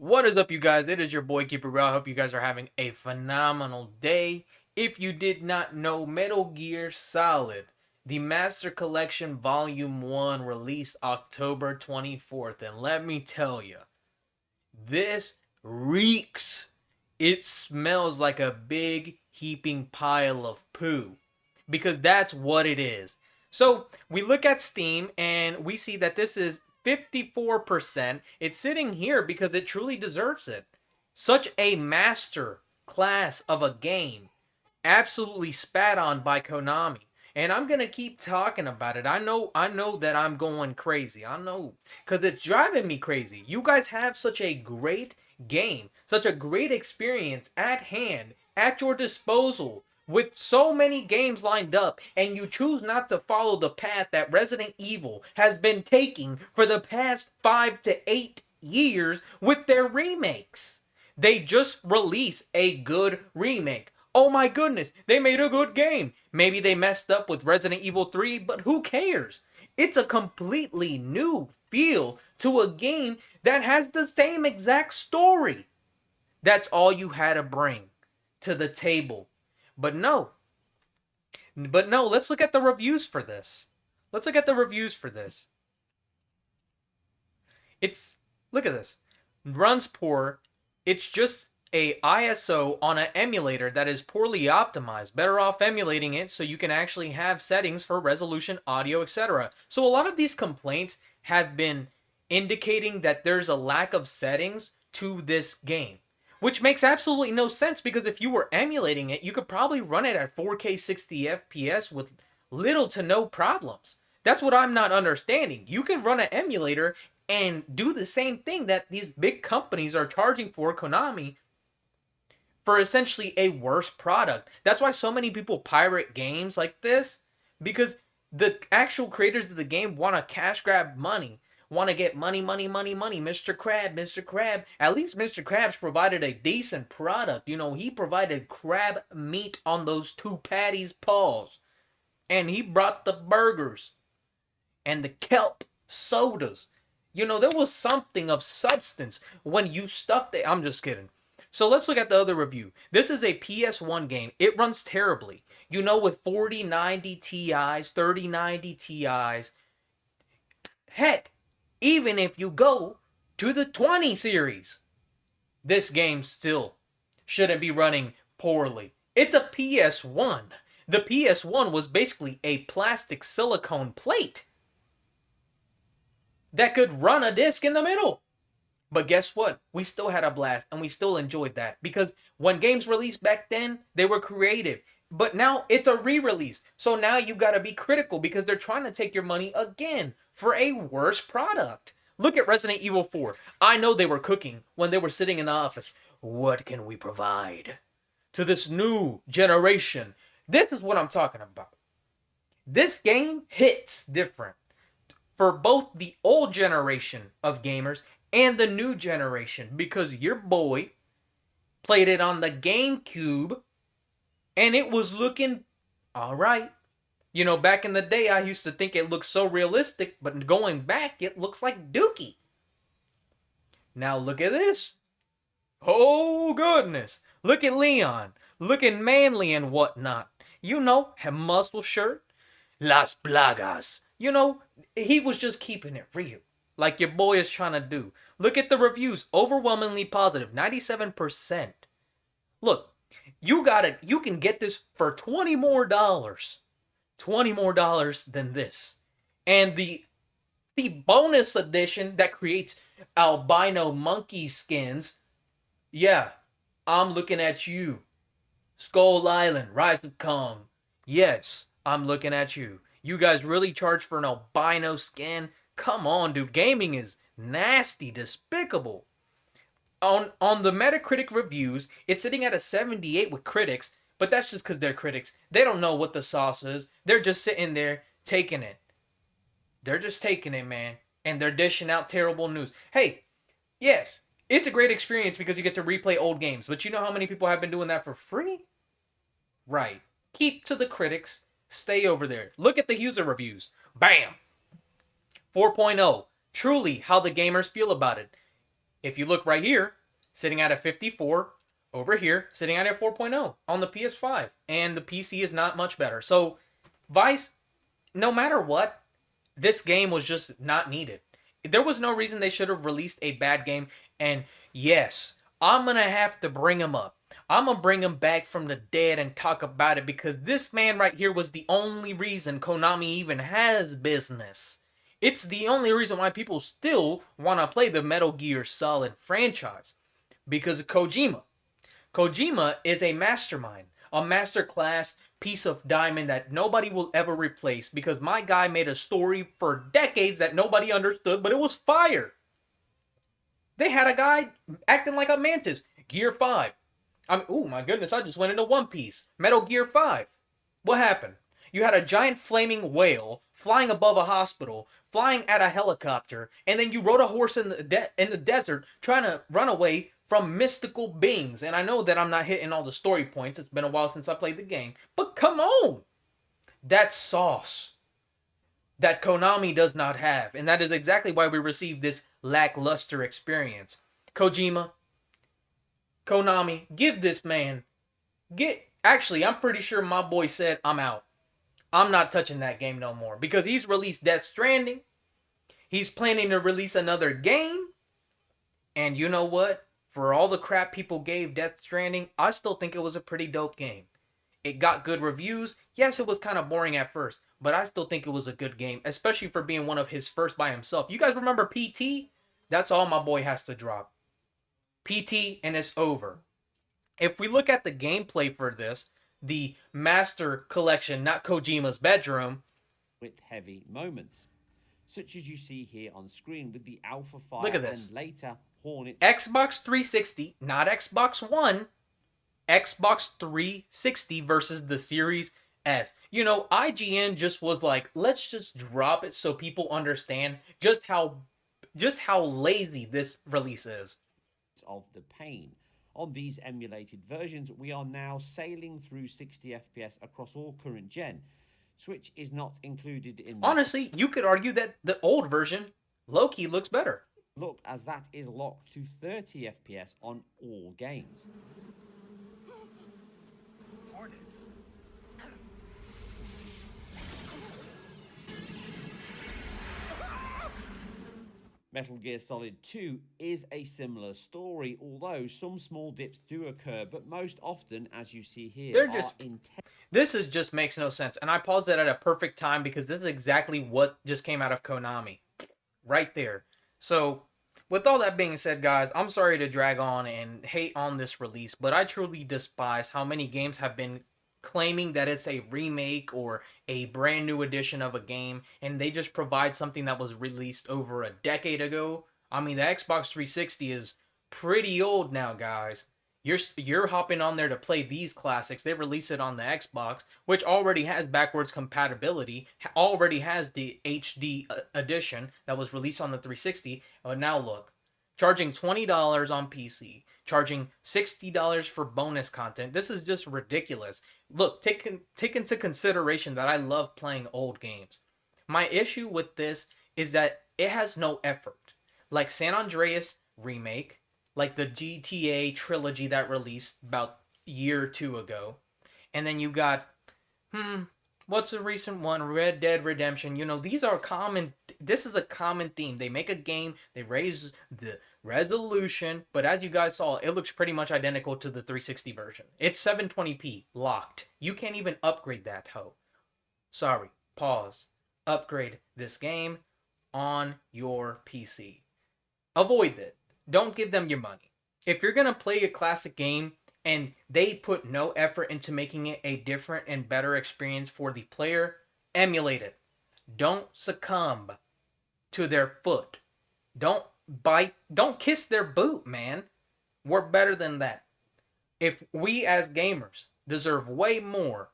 What is up, you guys? It is your boy Keeper Real. I hope you guys are having a phenomenal day. If you did not know, Metal Gear Solid, the Master Collection Volume 1 released October 24th. And let me tell you, this reeks. It smells like a big heaping pile of poo. Because that's what it is. So we look at Steam and we see that this is 54%. It's sitting here because it truly deserves it. Such a master class of a game. Absolutely spat on by Konami. And I'm gonna keep talking about it. I know that I'm going crazy. I know. Cause it's driving me crazy. You guys have such a great game, such a great experience at hand, at your disposal, with so many games lined up, and you choose not to follow the path that Resident Evil has been taking for the past 5 to 8 years with their remakes. They just released a good remake. Oh my goodness, they made a good game. Maybe they messed up with Resident Evil 3, but who cares? It's a completely new feel to a game that has the same exact story. That's all you had to bring to the table. But no. But no, let's look at the reviews for this. Let's look at the reviews for this. It's look at this. Runs poor. It's just a ISO on an emulator that is poorly optimized. Better off emulating it so you can actually have settings for resolution, audio, etc. So a lot of these complaints have been indicating that there's a lack of settings to this game. Which makes absolutely no sense because if you were emulating it, you could probably run it at 4K 60 FPS with little to no problems. That's what I'm not understanding. You can run an emulator and do the same thing that these big companies are charging for, Konami, for essentially a worse product. That's why so many people pirate games like this, because the actual creators of the game want to cash grab money, want to get money, money, money, money. Mr. Crab, Mr. Crab. At least Mr. Krabs provided a decent product. You know, he provided crab meat on those two patties' paws. And he brought the burgers and the kelp sodas. You know, there was something of substance when you stuffed it. I'm just kidding. So let's look at the other review. This is a PS1 game. It runs terribly. You know, with 4090 Ti's, 3090 Ti's. Heck, even if you go to the 20 series, this game still shouldn't be running poorly. It's a PS1. The PS1 was basically a plastic silicone plate that could run a disc in the middle. But guess what? We still had a blast and we still enjoyed that because when games released back then, they were creative. But now it's a re-release. So now you got to be critical because they're trying to take your money again for a worse product. Look at Resident Evil 4. I know they were cooking when they were sitting in the office. What can we provide to this new generation? This is what I'm talking about. This game hits different for both the old generation of gamers and the new generation because your boy played it on the GameCube and it was looking all right. You know, back in the day, I used to think it looked so realistic, but going back, it looks like Dookie. Now look at this. Oh, goodness. Look at Leon. Looking manly and whatnot. You know, have muscle shirt. Las Plagas. You know, he was just keeping it real. Like your boy is trying to do. Look at the reviews. Overwhelmingly positive. 97%. Look, you can get this for $20 more. $20 more than this. And the bonus edition that creates albino monkey skins. Yeah, I'm looking at you. Skull Island, Rise of Kong. Yes, I'm looking at you. You guys really charge for an albino skin? Come on, dude. Gaming is nasty, despicable. On the Metacritic reviews, it's sitting at a 78 with critics, but that's just because they're critics. They don't know what the sauce is. They're just sitting there taking it. They're just taking it, man. And they're dishing out terrible news. Hey, yes, it's a great experience because you get to replay old games. But you know how many people have been doing that for free? Right. Keep to the critics. Stay over there. Look at the user reviews. Bam! 4.0. Truly how the gamers feel about it. If you look right here, sitting at a 54, over here, sitting at a 4.0 on the PS5. And the PC is not much better. So, Vice, no matter what, this game was just not needed. There was no reason they should have released a bad game. And yes, I'm going to have to bring him up. I'm going to bring him back from the dead and talk about it because this man right here was the only reason Konami even has business. It's the only reason why people still want to play the Metal Gear Solid franchise because of Kojima. Kojima is a mastermind, a masterclass piece of diamond that nobody will ever replace because my guy made a story for decades that nobody understood, but it was fire. They had a guy acting like a mantis. Gear 5. Oh my goodness, I just went into One Piece. Metal Gear 5. What happened? You had a giant flaming whale flying above a hospital, flying at a helicopter, and then you rode a horse in the desert trying to run away from mystical beings. And I know that I'm not hitting all the story points. It's been a while since I played the game. But come on! That's sauce that Konami does not have. And that is exactly why we received this lackluster experience. Kojima, Konami, give this man... Actually, I'm pretty sure my boy said, I'm out. I'm not touching that game no more. Because he's released Death Stranding. He's planning to release another game. And you know what? For all the crap people gave Death Stranding, I still think it was a pretty dope game. It got good reviews. Yes, it was kind of boring at first, but I still think it was a good game, especially for being one of his first by himself. You guys remember PT? That's all my boy has to drop. PT and it's over. If we look at the gameplay for this, the Master Collection, not Kojima's bedroom, with heavy moments, such as you see here on screen with the Alpha Fire look at this. And later Hornet. Xbox 360, not Xbox One, Xbox 360 versus the Series S. You know, IGN just was like, let's just drop it so people understand just how lazy this release is. Of the pain. On these emulated versions, we are now sailing through 60 FPS across all current gen. Switch is not included in this. Honestly, you could argue that the old version, low-key, looks better. Look, as that is locked to 30 FPS on all games. Hornets. Metal Gear Solid 2 is a similar story, although some small dips do occur, but most often, as you see here, this just makes no sense. And I paused it at a perfect time because this is exactly what just came out of Konami. Right there. So, with all that being said, guys, I'm sorry to drag on and hate on this release, but I truly despise how many games have been claiming that it's a remake or a brand new edition of a game, and they just provide something that was released over a decade ago. I mean, the Xbox 360 is pretty old now, guys. You're hopping on there to play these classics. They release it on the Xbox, which already has backwards compatibility, already has the HD edition that was released on the 360. But now look, charging $20 on PC, charging $60 for bonus content. This is just ridiculous. Look, take into consideration that I love playing old games. My issue with this is that it has no effort. Like San Andreas remake, like the GTA trilogy that released about a year or two ago. And then you got, what's a recent one? Red Dead Redemption. You know, these are common. This is a common theme. They make a game, they raise the resolution, but as you guys saw, it looks pretty much identical to the 360 version. It's 720p locked. You can't even upgrade that hoe. Sorry, pause. Upgrade this game on your PC. Avoid it. Don't give them your money. If you're going to play a classic game and they put no effort into making it a different and better experience for the player, emulate it. Don't succumb to their foot. Don't kiss their boot, man. We're better than that. If we as gamers deserve way more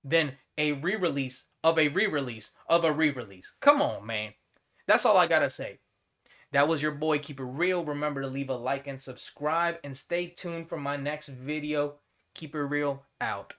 than a re-release of a re-release of a re-release. Come on, man. That's all I gotta say. That was your boy, Keep It Real. Remember to leave a like and subscribe, and stay tuned for my next video. Keep It Real out.